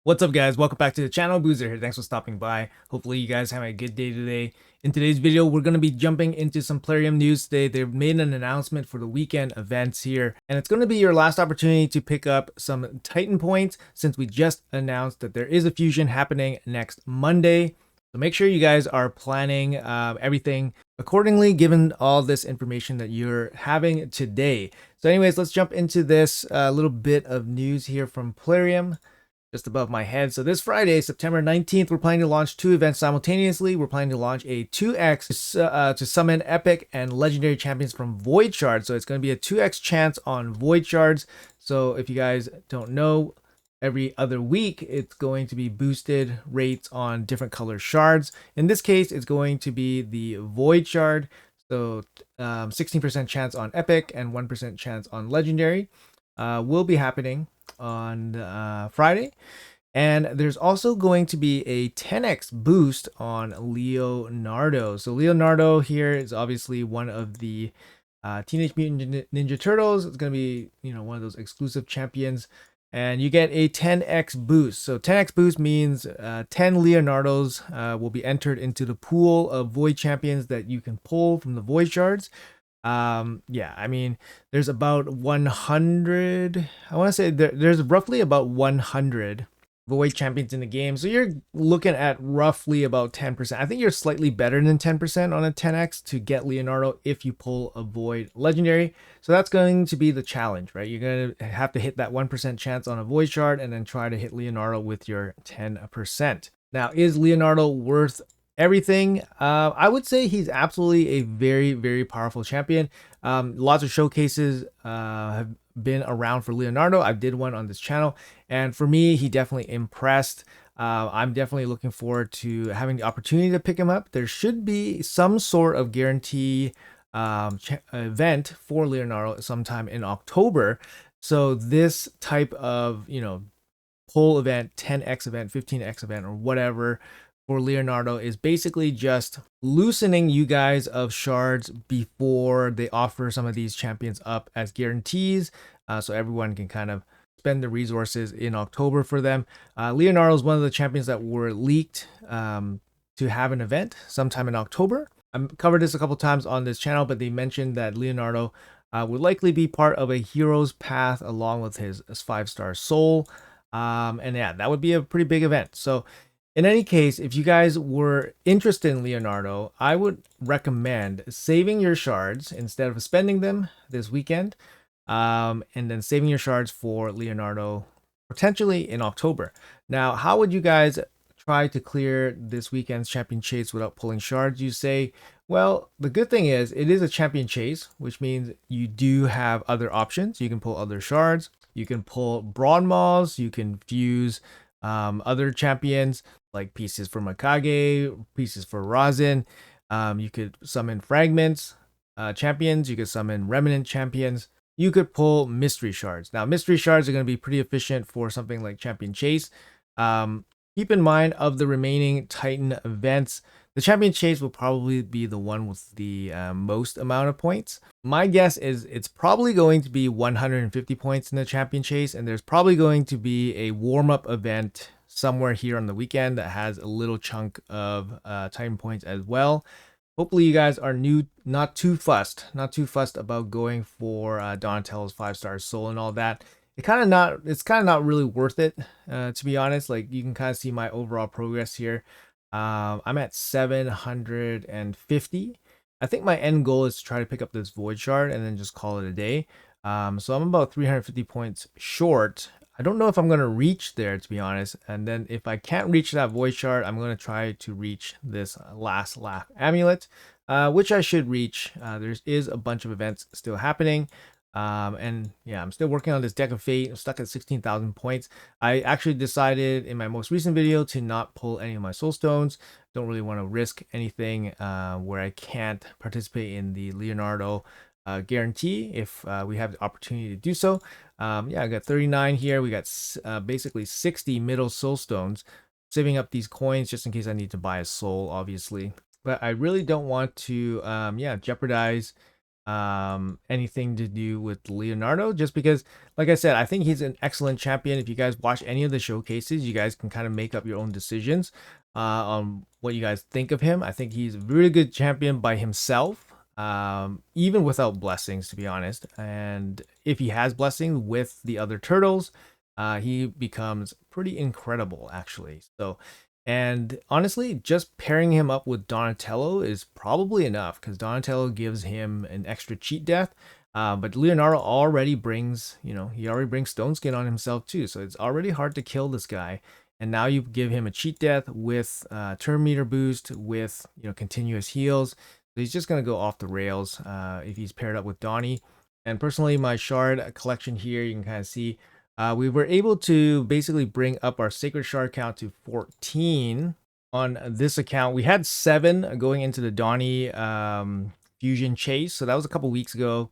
What's up, guys? Welcome back to the channel. Boozer here. Thanks for stopping by. Hopefully you guys have a good day today. In today's video, we're going to be jumping into some Plarium news today. They've made an announcement for the weekend events here, and it's going to be your last opportunity to pick up some Titan points since we just announced that there is a fusion happening next Monday. So make sure you guys are planning everything accordingly, given all this information that you're having today. So anyways, let's jump into this little bit of news here from Plarium just above my head. So this Friday, September 19th, we're planning to launch two events simultaneously. We're planning to launch a 2x to summon epic and legendary champions from Void Shards. So it's going to be a 2x chance on Void Shards. So if you guys don't know, every other week it's going to be boosted rates on different color shards. In this case, it's going to be the Void Shard. So 16% chance on epic and 1% chance on legendary will be happening on Friday. And there's also going to be a 10x boost on Leonardo. So Leonardo here is obviously one of the Teenage Mutant Ninja Turtles. It's going to be, one of those exclusive champions. And you get a 10x boost. So 10x boost means 10 Leonardos will be entered into the pool of Void champions that you can pull from the Void Shards. Yeah, I mean, there's about 100, I want to say there's roughly about 100 Void champions in the game. So you're looking at roughly about 10%. I think you're slightly better than 10% on a 10x to get Leonardo if you pull a Void legendary. So that's going to be the challenge, right? You're going to have to hit that 1% chance on a Void shard and then try to hit Leonardo with your 10%. Now, is Leonardo worth everything? I would say he's absolutely a very, very powerful champion. Lots of showcases have been around for Leonardo. I did one on this channel, and for me, he definitely impressed. I'm definitely looking forward to having the opportunity to pick him up. There should be some sort of guarantee event for Leonardo sometime in October. So this type of, pull event, 10x event, 15x event, or whatever for Leonardo is basically just loosening you guys of shards before they offer some of these champions up as guarantees, so everyone can kind of spend the resources in October for them. Leonardo is one of the champions that were leaked to have an event sometime in October. I've covered this a couple times on this channel, but they mentioned that Leonardo would likely be part of a hero's path along with his 5-star soul. And yeah, that would be a pretty big event. So in any case, if you guys were interested in Leonardo, I would recommend saving your shards instead of spending them this weekend, and then saving your shards for Leonardo potentially in October. Now, how would you guys try to clear this weekend's champion chase without pulling shards? You say, well, the good thing is it is a champion chase, which means you do have other options. You can pull other shards, you can pull Brawn Maws, you can fuse other champions like pieces for Mikage, pieces for Razin. You could summon fragments champions, you could summon remnant champions, you could pull mystery shards. Now, mystery shards are going to be pretty efficient for something like champion chase. Keep in mind, of the remaining Titan events, the champion chase will probably be the one with the most amount of points. My guess is it's probably going to be 150 points in the champion chase, and there's probably going to be a warm-up event somewhere here on the weekend that has a little chunk of Titan points as well. Hopefully you guys are not too fussed about going for Donatello's 5-star soul and all that. It's kind of not really worth it, to be honest. Like, you can kind of see my overall progress here. I'm at 750. I think my end goal is to try to pick up this Void Shard and then just call it a day. So I'm about 350 points short. I don't know if I'm going to reach there, to be honest. And then if I can't reach that Void Shard, I'm going to try to reach this last lap amulet, which I should reach. There is a bunch of events still happening. And yeah, I'm still working on this deck of fate. I'm stuck at 16,000 points. I actually decided in my most recent video to not pull any of my soul stones. Don't really want to risk anything where I can't participate in the Leonardo guarantee if we have the opportunity to do so. Yeah, I got 39 here. We got basically 60 middle soul stones, saving up these coins just in case I need to buy a soul, obviously. But I really don't want to, yeah, jeopardize anything to do with Leonardo, just because, like I said, I think he's an excellent champion. If you guys watch any of the showcases, you guys can kind of make up your own decisions on what you guys think of him. I think he's a really good champion by himself, even without blessings, to be honest. And if he has blessings with the other turtles, he becomes pretty incredible, actually. So, and honestly, just pairing him up with Donatello is probably enough, because Donatello gives him an extra cheat death. But Leonardo already brings, he already brings Stone Skin on himself too. So it's already hard to kill this guy. And now you give him a cheat death with turn meter boost, with, continuous heals. So he's just going to go off the rails if he's paired up with Donnie. And personally, my shard collection here, you can kind of see we were able to basically bring up our sacred shard count to 14 on this account. We had 7 going into the Donnie fusion chase. So that was a couple weeks ago.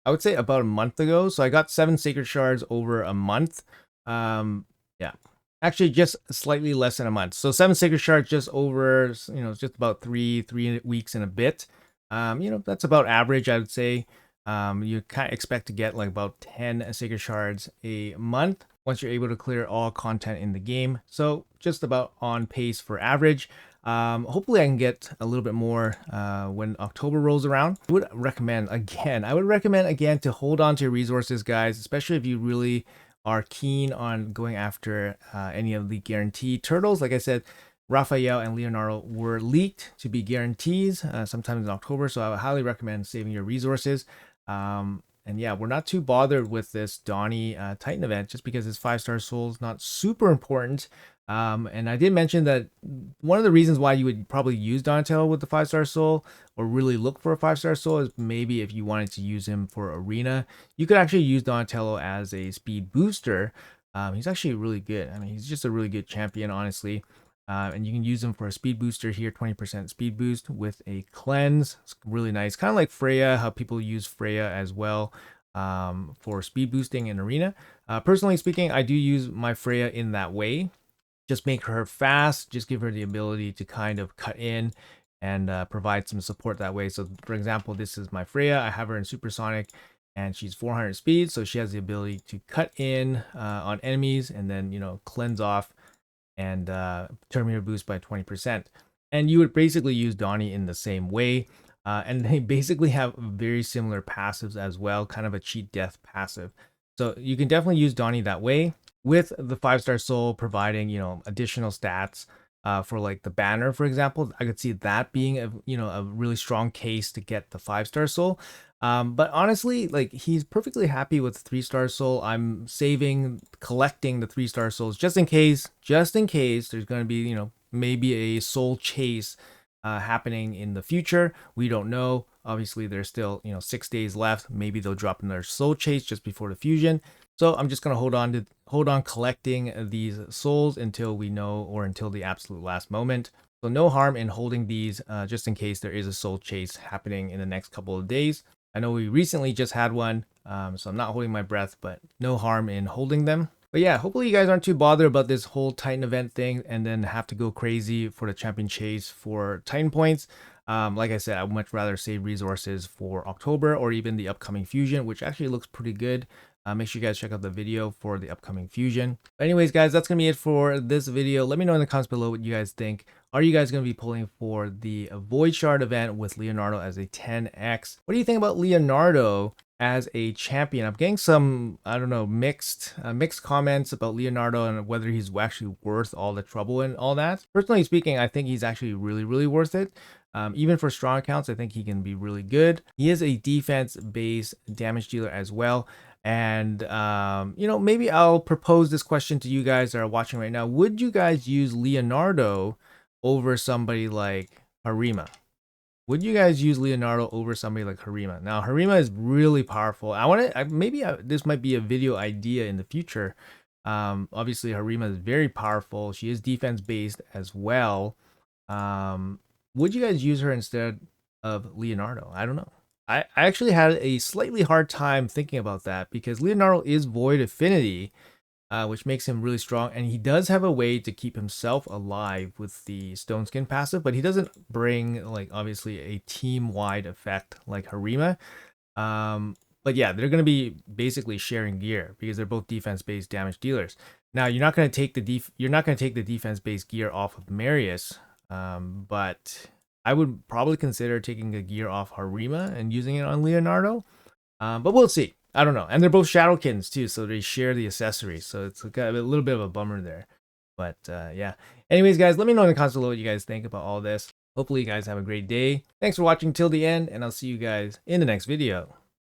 I would say about a month ago. So I got 7 sacred shards over a month. Yeah, actually just slightly less than a month. So 7 sacred shards just over, just about three weeks and a bit. That's about average, I would say. You kind of expect to get like about 10 sacred shards a month once you're able to clear all content in the game. So just about on pace for average. Hopefully I can get a little bit more when October rolls around. I would recommend again to hold on to your resources, guys, especially if you really are keen on going after any of the guaranteed turtles. Like I said, Raphael and Leonardo were leaked to be guarantees sometime in October, so I would highly recommend saving your resources. And yeah, we're not too bothered with this Donnie Titan event just because his 5-star soul is not super important. And I did mention that one of the reasons why you would probably use Donatello with the 5-star soul, or really look for a 5-star soul, is maybe if you wanted to use him for arena. You could actually use Donatello as a speed booster. He's actually really good. I mean, he's just a really good champion, honestly. And you can use them for a speed booster here, 20% speed boost with a cleanse. It's really nice. Kind of like Freya, how people use Freya as well for speed boosting in arena. Personally speaking, I do use my Freya in that way. Just make her fast, just give her the ability to kind of cut in and provide some support that way. So for example, this is my Freya. I have her in supersonic and she's 400 speed. So she has the ability to cut in on enemies and then, cleanse off and turn meter boost by 20%. And you would basically use Donnie in the same way. And they basically have very similar passives as well, kind of a cheat death passive. So you can definitely use Donnie that way, with the 5-star soul providing, additional stats for like the banner, for example. I could see that being a really strong case to get the 5-star soul. But honestly, like, he's perfectly happy with 3-star soul. I'm collecting the 3-star souls just in case there's going to be, maybe a soul chase happening in the future. We don't know. Obviously, there's still, 6 days left. Maybe they'll drop in their soul chase just before the fusion. So I'm just going to hold on collecting these souls until we know, or until the absolute last moment. So no harm in holding these just in case there is a soul chase happening in the next couple of days. I know we recently just had one, so I'm not holding my breath, but no harm in holding them. But yeah, hopefully you guys aren't too bothered about this whole Titan event thing and then have to go crazy for the champion chase for Titan points. Like I said, I would much rather save resources for October or even the upcoming fusion, which actually looks pretty good. Make sure you guys check out the video for the upcoming fusion. But anyways, guys, that's going to be it for this video. Let me know in the comments below what you guys think. Are you guys going to be pulling for the Void Shard event with Leonardo as a 10x? What do you think about Leonardo as a champion? I'm getting some, I don't know, mixed comments about Leonardo and whether he's actually worth all the trouble and all that. Personally speaking, I think he's actually really, really worth it. Even for strong accounts, I think he can be really good. He is a defense-based damage dealer as well. And, maybe I'll propose this question to you guys that are watching right now. Would you guys use Leonardo over somebody like Harima? Would you guys use Leonardo over somebody like Harima? Now, Harima is really powerful. This might be a video idea in the future. Obviously, Harima is very powerful. She is defense-based as well. Would you guys use her instead of Leonardo? I don't know. I actually had a slightly hard time thinking about that because Leonardo is Void Affinity, which makes him really strong. And he does have a way to keep himself alive with the Stone Skin passive, but he doesn't bring, like, obviously a team-wide effect like Harima. But yeah, they're going to be basically sharing gear because they're both defense-based damage dealers. Now, you're not going to take the defense-based gear off of Marius, but I would probably consider taking the gear off Harima and using it on Leonardo. But we'll see. I don't know. And they're both Shadowkins too, so they share the accessories. So it's a little bit of a bummer there. But yeah. Anyways, guys, let me know in the comments below what you guys think about all this. Hopefully you guys have a great day. Thanks for watching till the end, and I'll see you guys in the next video.